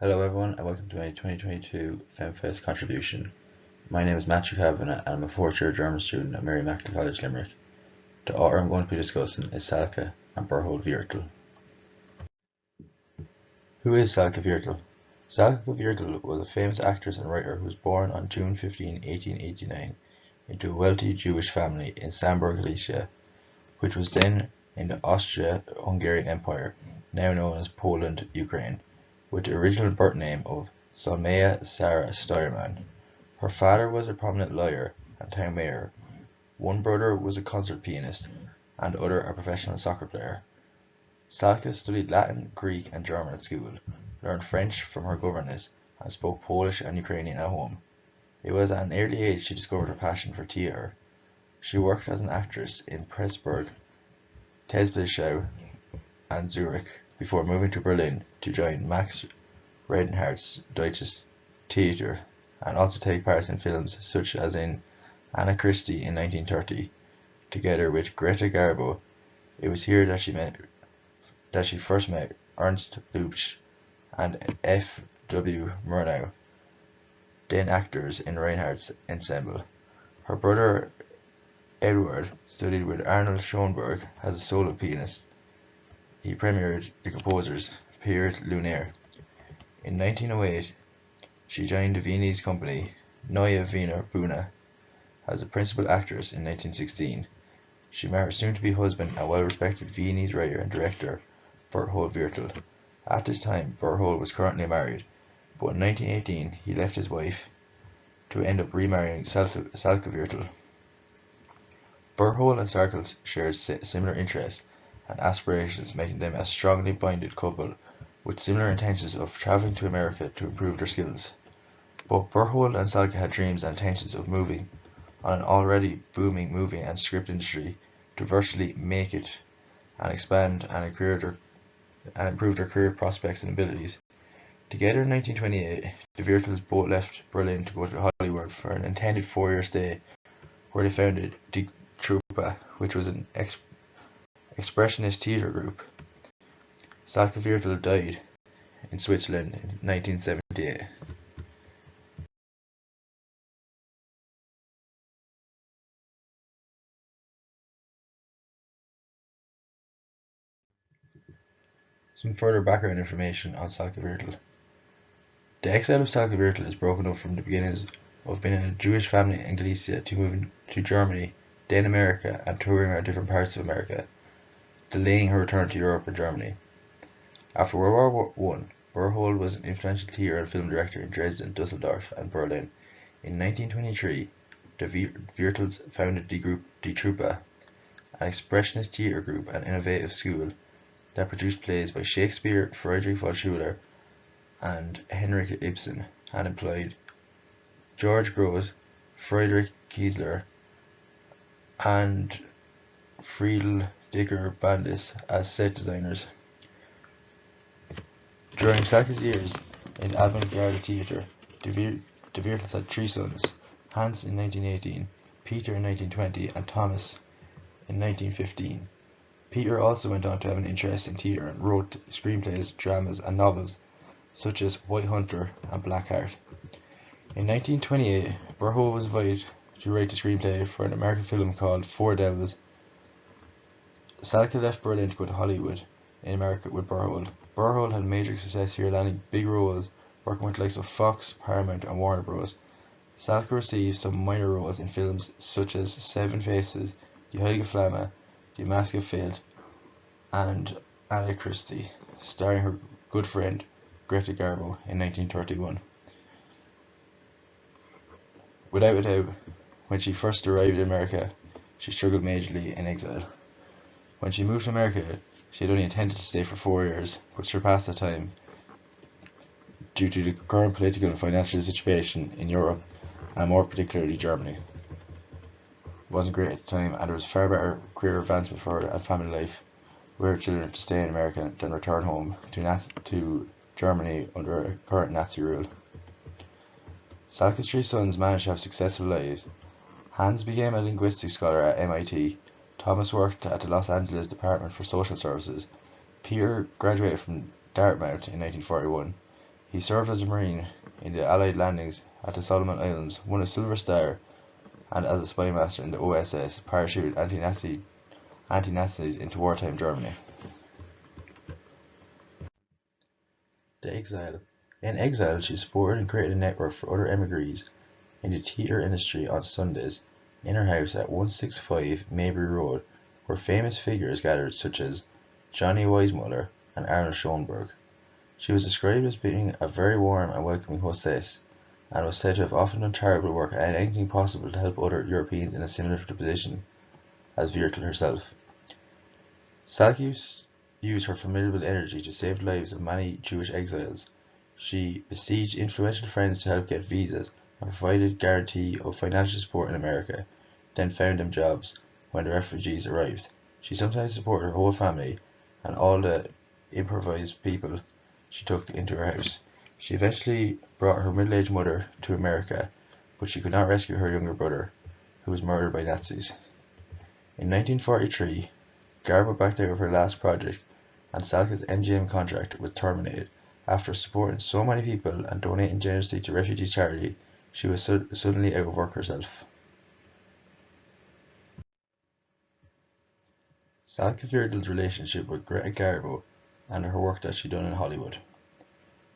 Hello everyone and welcome to my 2022 Femfest contribution. My name is Matthew Kavanagh and I'm a fourth year German student at Mary Macklin College, Limerick. The author I'm going to be discussing is Salka and Viertel. Who is Salka Viertel? Salka Viertel was a famous actress and writer who was born on June 15, 1889 into a wealthy Jewish family in Samburg, Galicia, which was then in the Austria-Hungarian Empire, now known as Poland, Ukraine, with the original birth name of Salmea Sarah Steyermann. Her father was a prominent lawyer and town mayor. One brother was a concert pianist and the other a professional soccer player. Salka studied Latin, Greek and German at school, learned French from her governess, and spoke Polish and Ukrainian at home. It was at an early age she discovered her passion for theatre. She worked as an actress in Pressburg, Tesbischow and Zurich before moving to Berlin to join Max Reinhardt's Deutsches Theater and also take part in films such as in Anna Christie in 1930, together with Greta Garbo. It was here that she first met Ernst Lubitsch and F. W. Murnau, then actors in Reinhardt's ensemble. Her brother Eduard studied with Arnold Schoenberg as a solo pianist. He premiered the composer's Period Lunaire. In 1908, she joined the Viennese company Neue Wiener Bühne as a principal actress. In 1916, she married soon-to-be husband and well-respected Viennese writer and director Berthold Viertel. At this time, Berthold was currently married, but in 1918 he left his wife to end up remarrying Salka Viertel. Berthold and Sarkis shared similar interests and aspirations, making them a strongly bonded couple with similar intentions of travelling to America to improve their skills. Both Berthold and Salka had dreams and intentions of moving on an already booming movie and script industry to virtually make it and expand and improve their career prospects and abilities. Together in 1928, the Viertels both left Berlin to go to Hollywood for an intended 4-year stay, where they founded Die Truppe, which was an expressionist theatre group. Salka Viertel died in Switzerland in 1978. Some further background information on Salka Viertel. The exile of Salka Viertel is broken up from the beginnings of being in a Jewish family in Galicia to moving to Germany, then America, and touring around different parts of America, delaying her return to Europe and Germany. After World War One, Berthold was an influential theatre and film director in Dresden, Dusseldorf, and Berlin. In 1923, the Viertels founded the group Die Truppe, an expressionist theatre group and innovative school that produced plays by Shakespeare, Friedrich von Schiller, and Henrik Ibsen, and employed George Grosz, Friedrich Kiesler, and Friedel Dicker Bandis as set designers. During Salka's years in avant-garde theatre, the Viertels had 3 sons: Hans in 1918, Peter in 1920, and Thomas in 1915. Peter also went on to have an interest in theatre and wrote screenplays, dramas, and novels such as White Hunter and Black Heart. In 1928, Berthold was invited to write the screenplay for an American film called Four Devils. Salka left Berlin to go to Hollywood in America with Berthold. Berthold had major success here, landing big roles, working with the likes of Fox, Paramount, and Warner Bros. Salka received some minor roles in films such as Seven Faces, Die Heilige Flamme, Die Maske Fehlt, and Anna Christie, starring her good friend Greta Garbo in 1931. Without a doubt, when she first arrived in America, she struggled majorly in exile. When she moved to America, she had only intended to stay for 4 years, but surpassed that time due to the current political and financial situation in Europe, and more particularly Germany. It wasn't great at the time, and there was far better career advancement for her and family life with her children to stay in America than return home to Germany under current Nazi rule. Salka's 3 sons managed to have successful lives. Hans became a linguistics scholar at MIT, Thomas worked at the Los Angeles Department for Social Services, Peter graduated from Dartmouth in 1941, He served as a Marine in the Allied landings at the Solomon Islands, won a Silver Star, and as a spy master in the OSS, parachuted anti-Nazis into wartime Germany. The Exile. In exile, she supported and created a network for other emigres in the theatre industry on Sundays in her house at 165 Maybury Road, where famous figures gathered such as Johnny Weissmuller and Arnold Schoenberg. She was described as being a very warm and welcoming hostess, and was said to have often done charitable work and anything possible to help other Europeans in a similar position as Viertel herself. Salka used her formidable energy to save the lives of many Jewish exiles. She besieged influential friends to help get visas and provided guarantee of financial support in America, then found them jobs when the refugees arrived. She sometimes supported her whole family and all the improvised people she took into her house. She eventually brought her middle-aged mother to America, but she could not rescue her younger brother, who was murdered by Nazis. In 1943, Garbo backed out of her last project, and Salka's NGM contract was terminated. After supporting so many people and donating generously to refugee charity, she was suddenly out of work herself. Salka Viertel's relationship with Greta Garbo and her work that she done in Hollywood.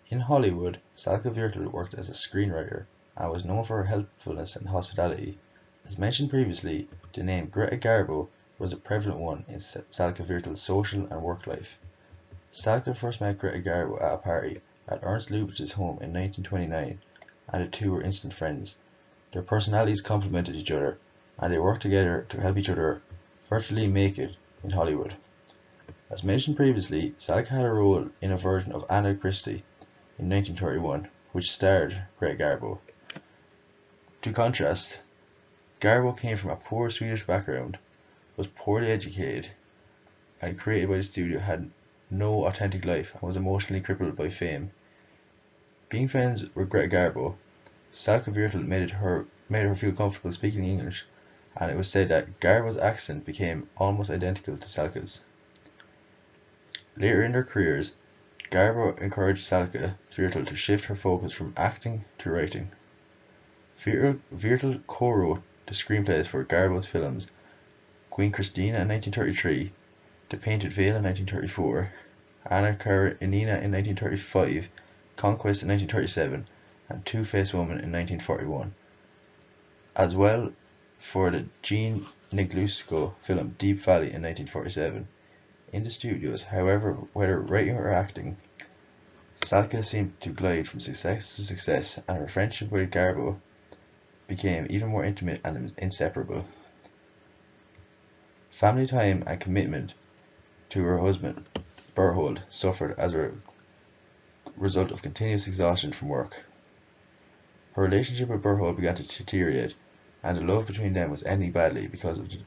In Hollywood, Salka Viertel worked as a screenwriter and was known for her helpfulness and hospitality. As mentioned previously, the name Greta Garbo was a prevalent one in Salka Viertel's social and work life. Salka first met Greta Garbo at a party at Ernst Lubitsch's home in 1929, and the two were instant friends. Their personalities complemented each other, and they worked together to help each other virtually make it in Hollywood. As mentioned previously, Salka had a role in a version of Anna Christie in 1931, which starred Greta Garbo. To contrast, Garbo came from a poor Swedish background, was poorly educated, and created by the studio had no authentic life and was emotionally crippled by fame. Being friends with Greta Garbo, Salka Viertel made her feel comfortable speaking English, and it was said that Garbo's accent became almost identical to Salka's. Later in their careers, Garbo encouraged Salka Viertel to shift her focus from acting to writing. Viertel co-wrote the screenplays for Garbo's films Queen Christina in 1933, The Painted Veil in 1934, Anna Karenina in 1935, Conquest in 1937, and Two-Faced Woman in 1941, as well for the Gene Neglusco film Deep Valley in 1947. In the studios, however, whether writing or acting, Salka seemed to glide from success to success, and her friendship with Garbo became even more intimate and inseparable. Family time and commitment to her husband, Berthold, suffered as a result of continuous exhaustion from work. Her relationship with Berthold began to deteriorate, and the love between them was ending badly because of the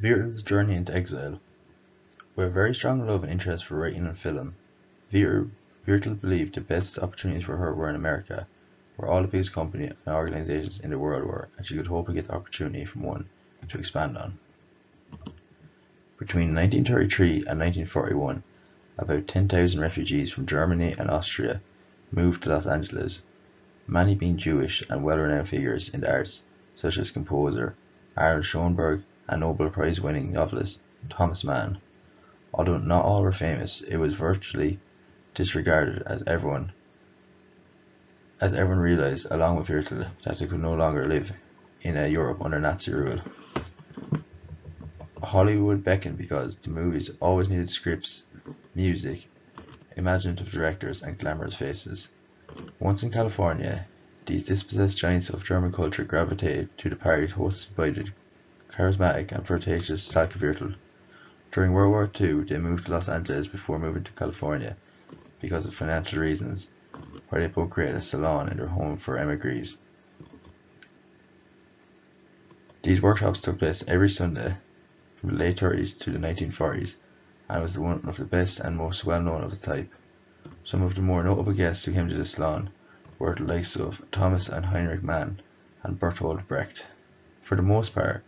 Viertel's journey into exile. With a very strong love and interest for writing and film, Viertel believed the best opportunities for her were in America, where all the biggest companies and organizations in the world were, and she could hope to get the opportunity from one to expand on. Between 1933 and 1941, about 10,000 refugees from Germany and Austria moved to Los Angeles, many being Jewish and well-renowned figures in the arts, such as composer Arnold Schoenberg and Nobel Prize-winning novelist Thomas Mann. Although not all were famous, it was virtually disregarded as everyone realized, along with Viertel, that they could no longer live in a Europe under Nazi rule. Hollywood beckoned because the movies always needed scripts, music, imaginative directors, and glamorous faces. Once in California, these dispossessed giants of German culture gravitated to the parties hosted by the charismatic and flirtatious Salka Viertel. During World War II, they moved to Los Angeles before moving to California because of financial reasons, where they both created a salon in their home for emigres. These workshops took place every Sunday from the late 30s to the 1940s, and was one of the best and most well-known of its type. Some of the more notable guests who came to the salon were the likes of Thomas and Heinrich Mann and Bertolt Brecht. For the most part,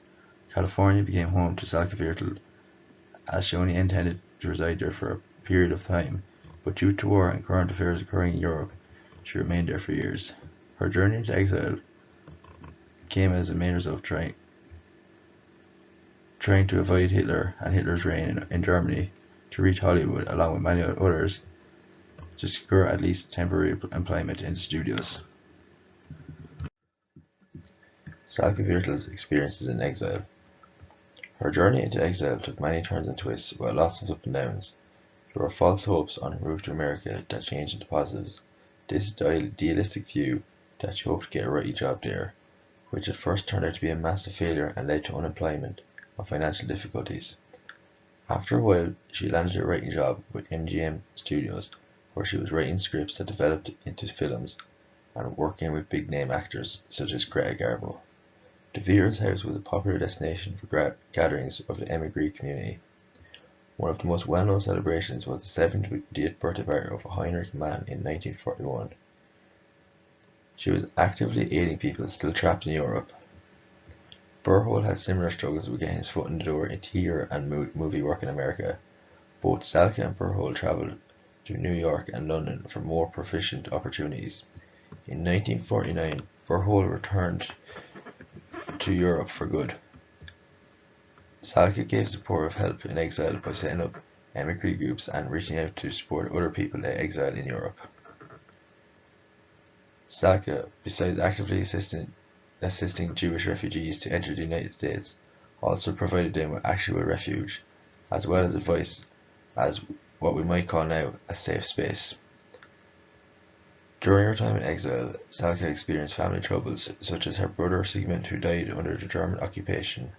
California became home to Salka Viertel, as she only intended to reside there for a period of time, but due to war and current affairs occurring in Europe, she remained there for years. Her journey into exile came as a main result of trying to avoid Hitler and Hitler's reign in Germany, to reach Hollywood along with many others, to secure at least temporary employment in the studios. Salka Viertel's experiences in exile. Her journey into exile took many turns and twists, with lots of ups and downs. There were false hopes en route to America that changed into positives. This idealistic view that she hoped to get a writing job there, which at first turned out to be a massive failure and led to unemployment and financial difficulties. After a while, she landed a writing job with MGM Studios, where she was writing scripts that developed into films and working with big-name actors such as Greta Garbo. The Viertel's house was a popular destination for gatherings of the émigré community. One of the most well-known celebrations was the 70th birthday party of Heinrich Mann in 1941. She was actively aiding people still trapped in Europe. Burhole had similar struggles with getting his foot in the door in theatre and movie work in America. Both Salka and Burhole travelled to New York and London for more proficient opportunities. In 1949, Burhole returned to Europe for good. Salka gave supportive help in exile by setting up emigre groups and reaching out to support other people in exile in Europe. Salka, besides actively assisting Jewish refugees to enter the United States, also provided them with actual refuge, as well as advice as what we might call now a safe space. During her time in exile, Salka experienced family troubles, such as her brother Sigmund, who died under the German occupation.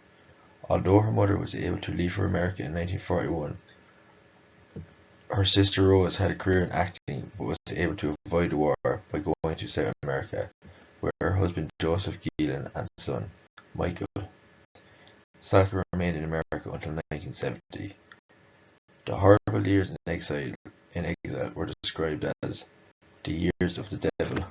Although her mother was able to leave for America in 1941, her sister Rose had a career in acting but was able to avoid the war by going to South America, with her husband Joseph Gielan and son Michael. Salka remained in America until 1970. The horrible years in exile were described as the years of the devil.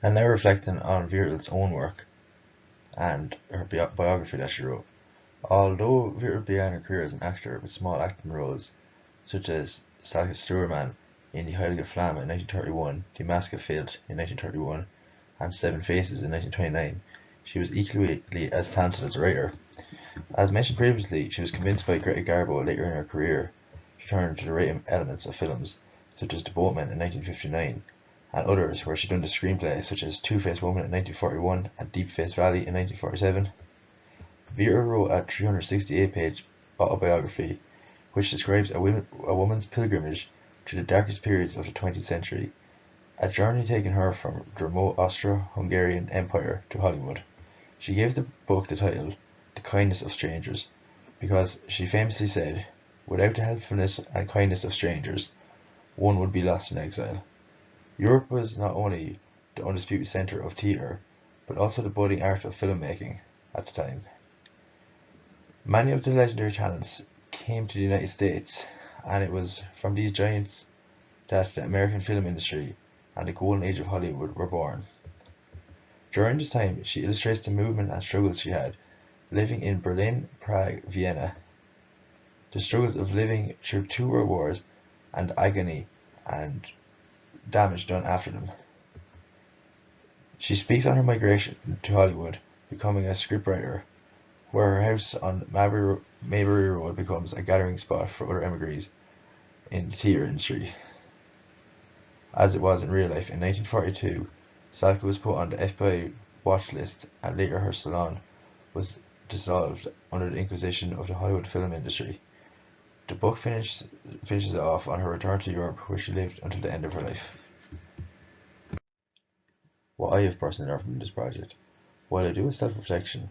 And now reflecting on Viertel's own work and her biography that she wrote. Although Viertel began her career as an actor with small acting roles, such as Salka in Die Heilige Flamme in 1931, Die Maske fehlt in 1931, and Seven Faces in 1929, she was equally as talented as a writer. As mentioned previously, she was convinced by Greta Garbo later in her career to turn to the writing elements of films, such as The Boatman in 1959, and others where she done the screenplay, such as Two-Faced Woman in 1941 and Deep Face Valley in 1947. Viertel wrote a 368-page autobiography which describes a woman's pilgrimage to the darkest periods of the 20th century, a journey taking her from the remote Austro-Hungarian Empire to Hollywood. She gave the book the title The Kindness of Strangers because she famously said, "Without the helpfulness and kindness of strangers, one would be lost in exile." Europe was not only the undisputed centre of theatre, but also the budding art of filmmaking at the time. Many of the legendary talents came to the United States, and it was from these giants that the American film industry and the golden age of Hollywood were born. During this time, she illustrates the movement and struggles she had, living in Berlin, Prague, Vienna, the struggles of living through 2 world wars, and agony and damage done after them. She speaks on her migration to Hollywood, becoming a scriptwriter, where her house on Maybury Road becomes a gathering spot for other emigres in the theatre industry, as it was in real life. In 1942, Salka was put on the FBI watch list, and later her salon was dissolved under the inquisition of the Hollywood film industry. The book finishes it off on her return to Europe, where she lived until the end of her life. What I have personally learned from this project: while I do a self-reflection,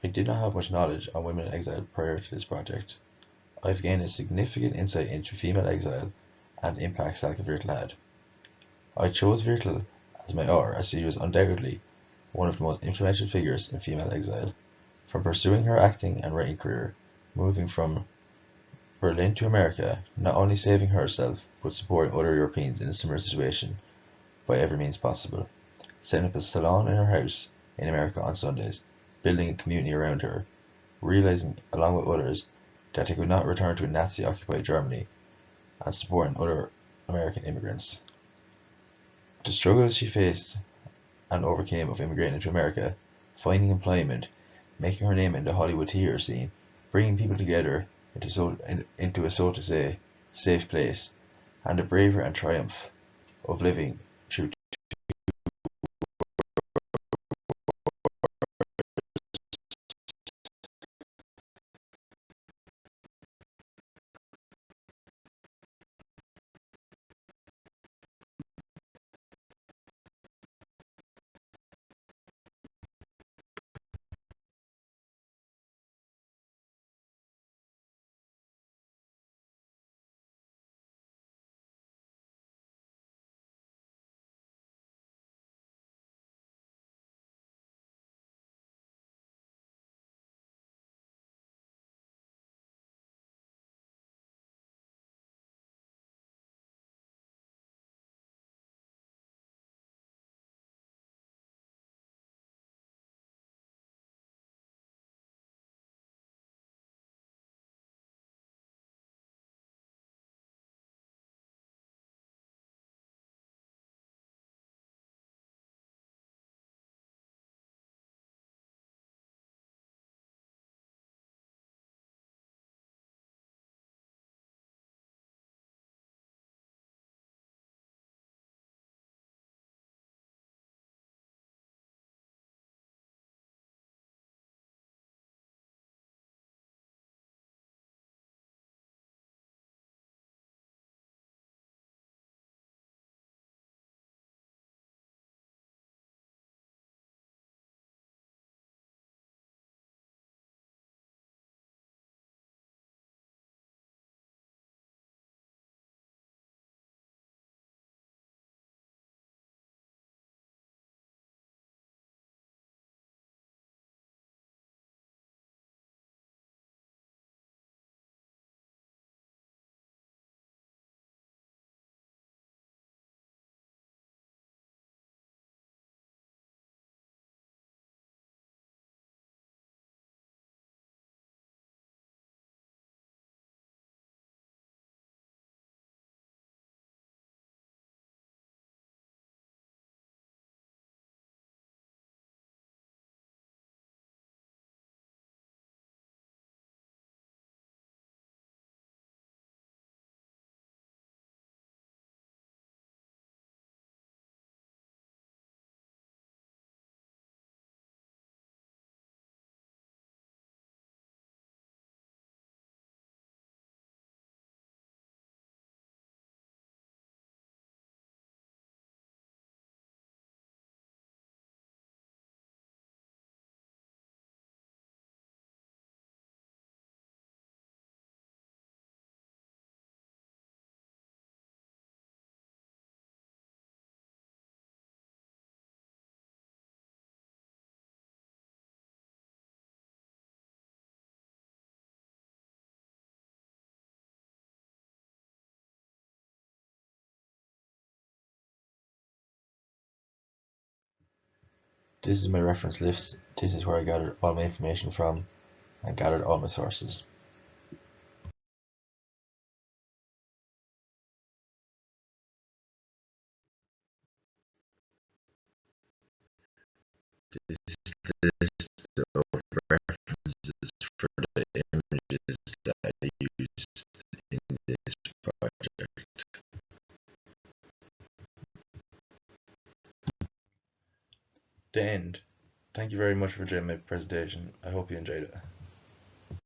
I did not have much knowledge on women in exile prior to this project. I have gained a significant insight into female exile and the impact Salka Viertel had. I chose Viertel as my author as she was undoubtedly one of the most influential figures in female exile, from pursuing her acting and writing career, moving from Berlin to America, not only saving herself, but supporting other Europeans in a similar situation by every means possible, setting up a salon in her house in America on Sundays, building a community around her, realizing, along with others, that they could not return to a Nazi-occupied Germany, and supporting other American immigrants. The struggles she faced and overcame of immigrating to America, finding employment, making her name in the Hollywood theatre scene, bringing people together into a so to say safe place, and the bravery and triumph of living through This is my reference list. This is where I gathered all my information from and gathered all my sources. This list of references for the images that I used in this project. The end. Thank you very much for joining my presentation. I hope you enjoyed it.